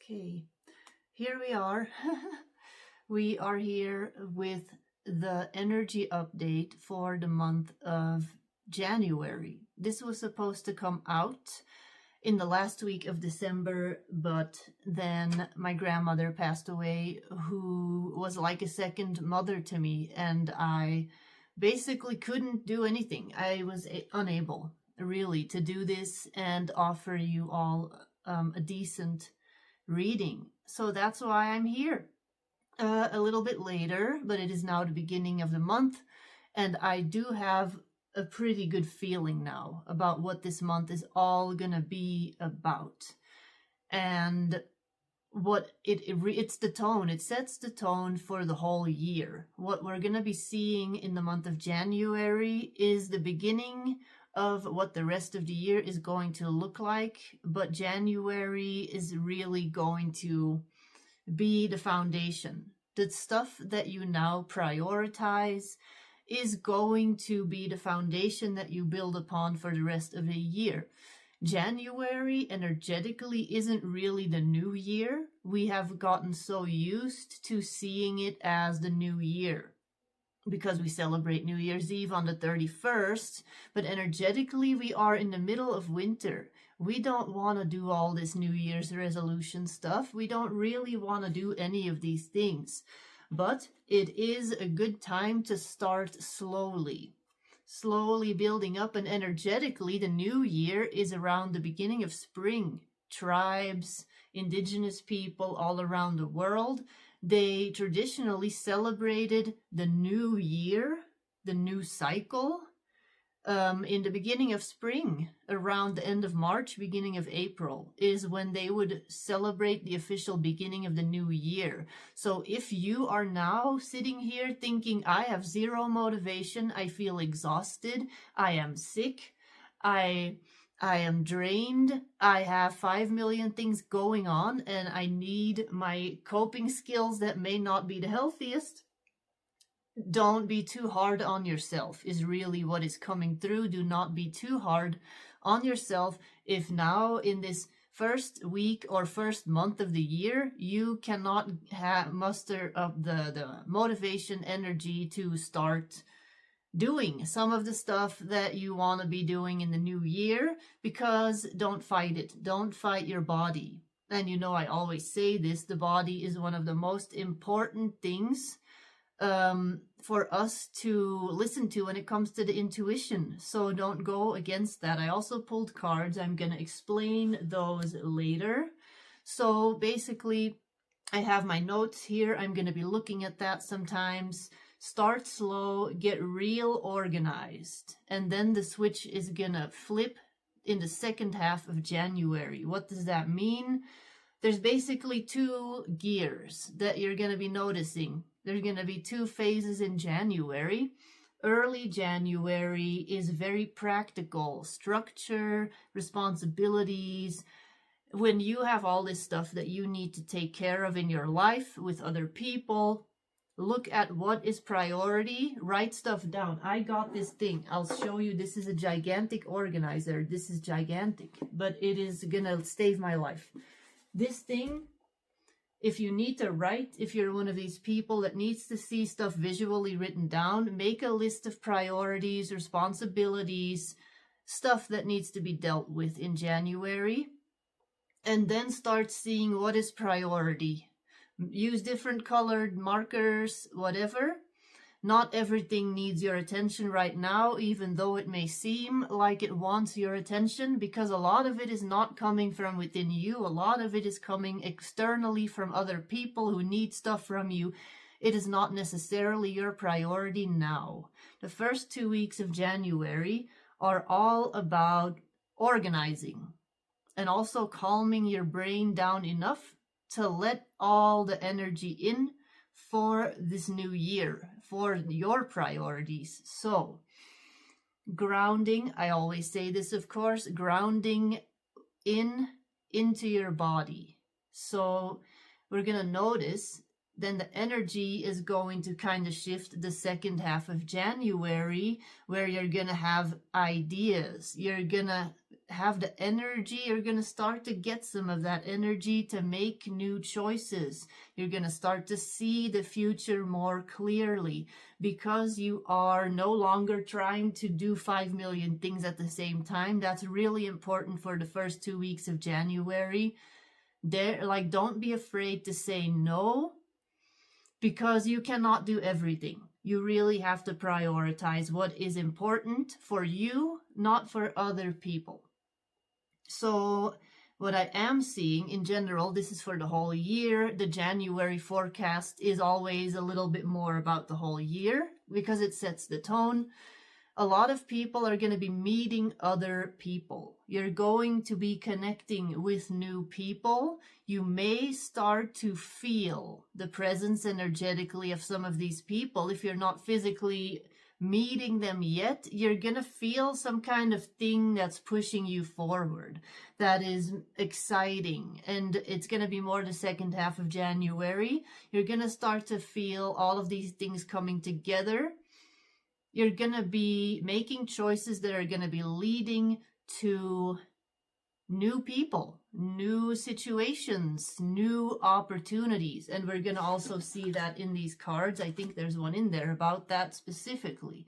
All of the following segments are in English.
Okay, here we are. We are here with the energy update for the month of January. This was supposed to come out in the last week of December, but then my grandmother passed away, who was like a second mother to me, and I basically couldn't do anything. I was unable really to do this and offer you all a decent reading. So that's why I'm here a little bit later, but it is now the beginning of the month, and I do have a pretty good feeling now about what this month is all gonna be about. And what it's the tone. It sets the tone for the whole year. What we're gonna be seeing in the month of January is the beginning of what the rest of the year is going to look like, but January is really going to be the foundation. The stuff that you now prioritize is going to be the foundation that you build upon for the rest of the year. January energetically isn't really the new year. We have gotten so used to seeing it as the new year because we celebrate New Year's Eve on the 31st, but energetically we are in the middle of winter. We don't want to do all this New Year's resolution stuff. We don't really want to do any of these things, but it is a good time to start slowly building up, and energetically the new year is around the beginning of spring. Tribes, indigenous people all around the world, they traditionally celebrated the new year, the new cycle, in the beginning of spring. Around the end of March, beginning of April is when they would celebrate the official beginning of the new year. So if you are now sitting here thinking, I have zero motivation, I feel exhausted, I am sick, I am drained, I have 5 million things going on, and I need my coping skills that may not be the healthiest, don't be too hard on yourself is really what is coming through. Do not be too hard on yourself. If now in this first week or first month of the year, you cannot muster up the motivation, energy to start doing some of the stuff that you want to be doing in the new year, because don't fight it. Don't fight your body. And you know, I always say this, the body is one of the most important things for us to listen to when it comes to the intuition. So don't go against that. I also pulled cards. I'm going to explain those later. So basically, I have my notes here. I'm going to be looking at that sometimes. Start slow, get real organized, and then the switch is going to flip in the second half of January. What does that mean? There's basically two gears that you're going to be noticing. There's going to be two phases in January. Early January is very practical, structure, responsibilities. When you have all this stuff that you need to take care of in your life with other people, look at what is priority, write stuff down. I got this thing. I'll show you. This is a gigantic organizer. This is gigantic, but it is going to save my life. This thing, if you need to write, if you're one of these people that needs to see stuff visually written down, make a list of priorities, responsibilities, stuff that needs to be dealt with in January, and then start seeing what is priority. Use different colored markers, whatever. Not everything needs your attention right now, even though it may seem like it wants your attention, because a lot of it is not coming from within you. A lot of it is coming externally from other people who need stuff from you. It is not necessarily your priority now. The first 2 weeks of January are all about organizing and also calming your brain down enough to let all the energy in for this new year, for your priorities. So, grounding, I always say this, of course, grounding into your body. So, we're going to notice then the energy is going to kind of shift the second half of January, where you're going to have ideas. You're going to have the energy, you're going to start to get some of that energy to make new choices. You're going to start to see the future more clearly because you are no longer trying to do 5 million things at the same time. That's really important for the first 2 weeks of January. Don't be afraid to say no, because you cannot do everything. You really have to prioritize what is important for you, not for other people. So what I am seeing in general, this is for the whole year. The January forecast is always a little bit more about the whole year because it sets the tone. A lot of people are going to be meeting other people. You're going to be connecting with new people. You may start to feel the presence energetically of some of these people. If you're not physically meeting them yet, you're going to feel some kind of thing that's pushing you forward. That is exciting. And it's going to be more the second half of January. You're going to start to feel all of these things coming together. You're going to be making choices that are going to be leading to new people, new situations, new opportunities. And we're going to also see that in these cards. I think there's one in there about that specifically.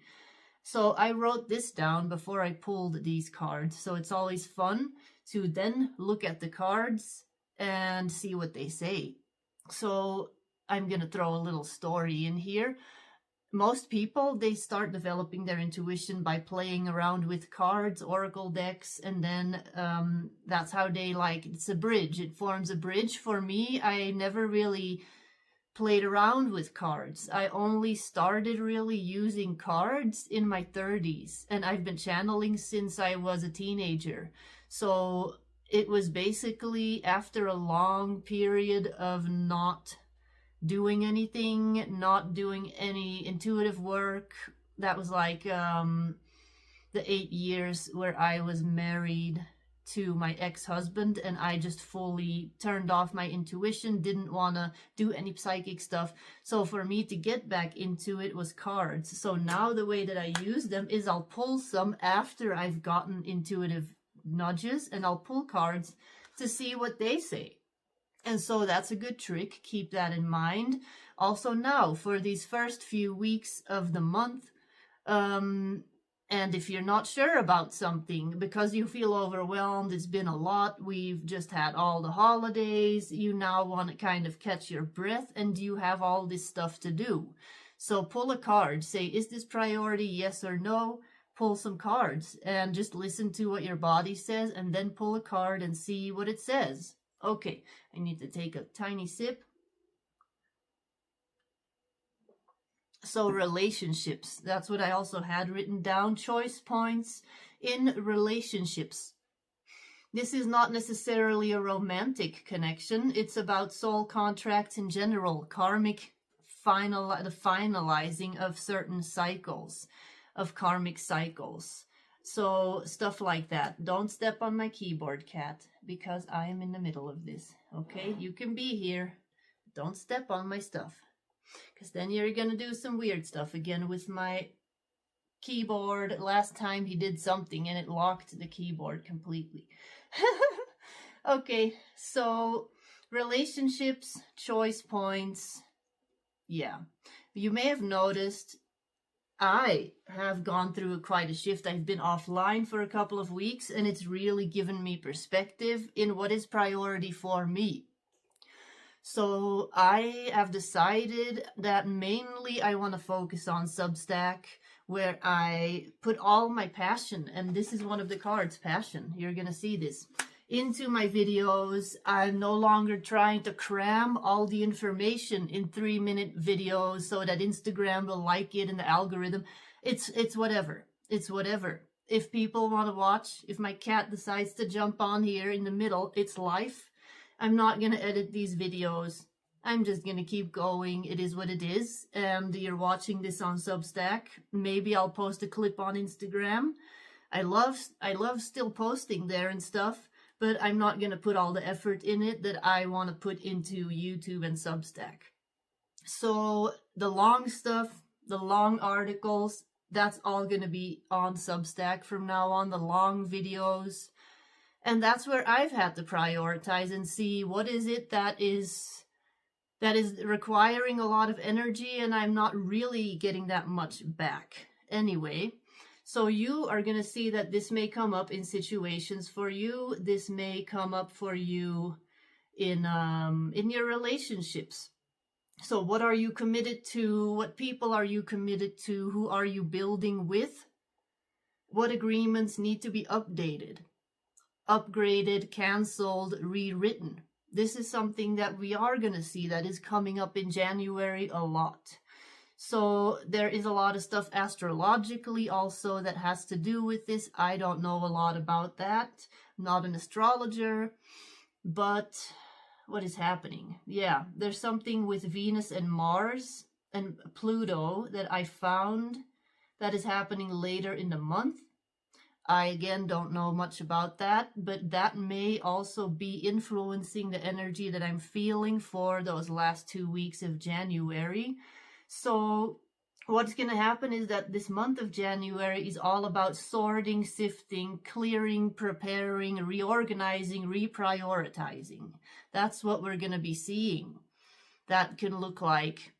So I wrote this down before I pulled these cards. So it's always fun to then look at the cards and see what they say. So I'm going to throw a little story in here. Most people, they start developing their intuition by playing around with cards, oracle decks, and then that's how they it's a bridge. It forms a bridge. For me, I never really played around with cards. I only started really using cards in my 30s, and I've been channeling since I was a teenager. So it was basically after a long period of not doing anything, not doing any intuitive work. That was the 8 years where I was married to my ex-husband, and I just fully turned off my intuition, didn't want to do any psychic stuff. So for me to get back into it was cards. So now the way that I use them is I'll pull some after I've gotten intuitive nudges, and I'll pull cards to see what they say. And so that's a good trick. Keep that in mind. Also now, for these first few weeks of the month, and if you're not sure about something because you feel overwhelmed, it's been a lot, we've just had all the holidays, you now want to kind of catch your breath, and you have all this stuff to do. So pull a card. Say, is this priority, yes or no? Pull some cards and just listen to what your body says, and then pull a card and see what it says. Okay, I need to take a tiny sip. So relationships, that's what I also had written down. Choice points in relationships. This is not necessarily a romantic connection. It's about soul contracts in general, karmic the finalizing of certain cycles, of karmic cycles. So stuff like that. Don't step on my keyboard, cat, because I am in the middle of this. Okay, you can be here. Don't step on my stuff, because then you're going to do some weird stuff again with my keyboard. Last time he did something and it locked the keyboard completely. Okay, so relationships, choice points. Yeah, you may have noticed I have gone through quite a shift. I've been offline for a couple of weeks, and it's really given me perspective in what is priority for me. So I have decided that mainly I want to focus on Substack, where I put all my passion, and this is one of the cards, passion. You're going to see this. Into my videos. I'm no longer trying to cram all the information in 3-minute videos so that Instagram will like it and the algorithm. It's whatever. It's whatever. If people want to watch, if my cat decides to jump on here in the middle, it's life. I'm not going to edit these videos. I'm just going to keep going. It is what it is. And you're watching this on Substack. Maybe I'll post a clip on Instagram. I love still posting there and stuff. But I'm not going to put all the effort in it that I want to put into YouTube and Substack. So the long stuff, the long articles, that's all going to be on Substack from now on. The long videos, And that's where I've had to prioritize and see what is it that is requiring a lot of energy, and I'm not really getting that much back anyway. So you are going to see that this may come up in situations for you. This may come up for you in your relationships. So what are you committed to? What people are you committed to? Who are you building with? What agreements need to be updated, upgraded, canceled, rewritten? This is something that we are going to see that is coming up in January a lot. So there is a lot of stuff astrologically also that has to do with this. I don't know a lot about that. I'm not an astrologer, but what is happening? Yeah, there's something with Venus and Mars and Pluto that I found that is happening later in the month. I again don't know much about that, but that may also be influencing the energy that I'm feeling for those last 2 weeks of January. So what's going to happen is that this month of January is all about sorting, sifting, clearing, preparing, reorganizing, reprioritizing. That's what we're going to be seeing. That can look like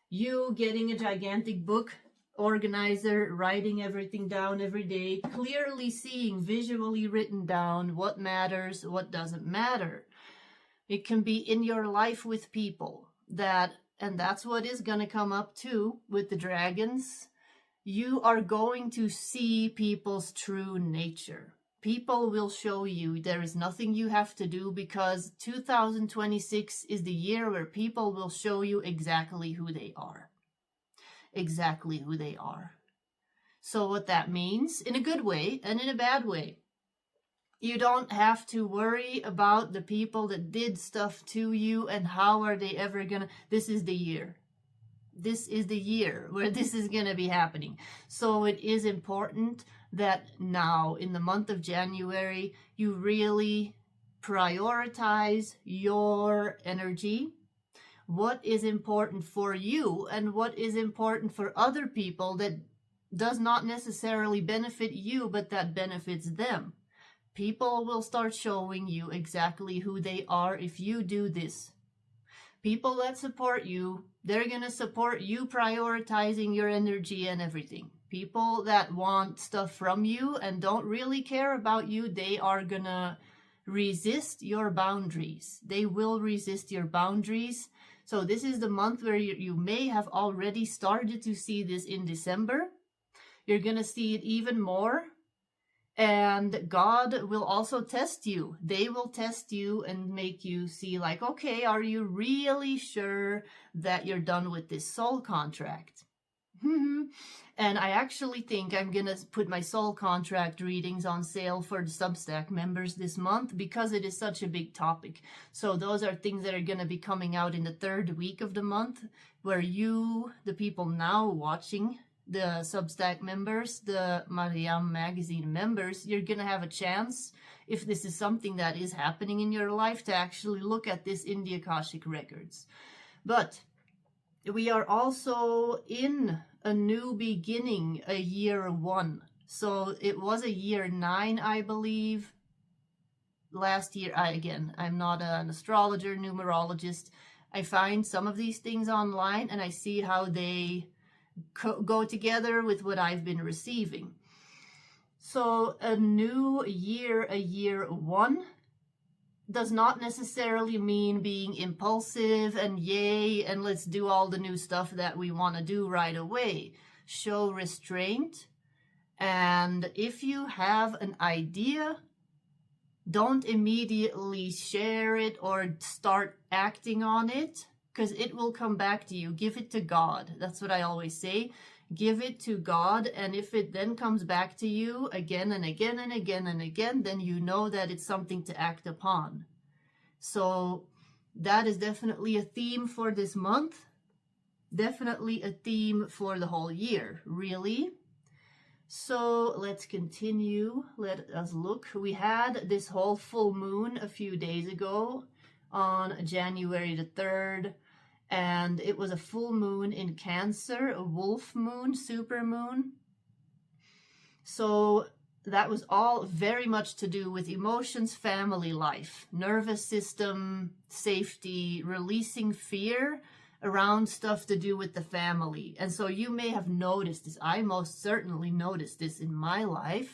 you getting a gigantic book organizer, writing everything down every day, clearly seeing, visually written down what matters, what doesn't matter. It can be in your life with people and that's what is going to come up too with the dragons. You are going to see people's true nature. People will show you. There is nothing you have to do, because 2026 is the year where people will show you exactly who they are. Exactly who they are. So what that means, in a good way and in a bad way, you don't have to worry about the people that did stuff to you and how are they ever gonna. This is the year. This is the year where this is gonna be happening. So it is important that now in the month of January you really prioritize your energy. What is important for you and what is important for other people that does not necessarily benefit you, but that benefits them. People will start showing you exactly who they are if you do this. People that support you, they're going to support you prioritizing your energy and everything. People that want stuff from you and don't really care about you, they are going to resist your boundaries. They will resist your boundaries. So this is the month where you may have already started to see this in December. You're going to see it even more. And God will also test you. They will test you and make you see like, okay, are you really sure that you're done with this soul contract? And I actually think I'm going to put my soul contract readings on sale for the Substack members this month because it is such a big topic. So those are things that are going to be coming out in the third week of the month, where you, the people now watching, the Substack members, the Mariam magazine members, you're going to have a chance, if this is something that is happening in your life, to actually look at this in the Akashic records. But we are also in a new beginning, a year 1. So it was a year 9, I believe. Last year, I'm not an astrologer, numerologist. I find some of these things online and I see how they go together with what I've been receiving. So a new year, a year 1, does not necessarily mean being impulsive and yay and let's do all the new stuff that we want to do right away. Show restraint, and if you have an idea, don't immediately share it or start acting on it, because it will come back to you. Give it to God. That's what I always say. Give it to God, and if it then comes back to you again and again and again and again, then you know that it's something to act upon. So that is definitely a theme for this month. Definitely a theme for the whole year, really. So let's continue. Let us look. We had this whole full moon a few days ago on January the 3rd. And it was a full moon in Cancer, a wolf moon, super moon. So that was all very much to do with emotions, family life, nervous system, safety, releasing fear around stuff to do with the family. And so you may have noticed this. I most certainly noticed this in my life,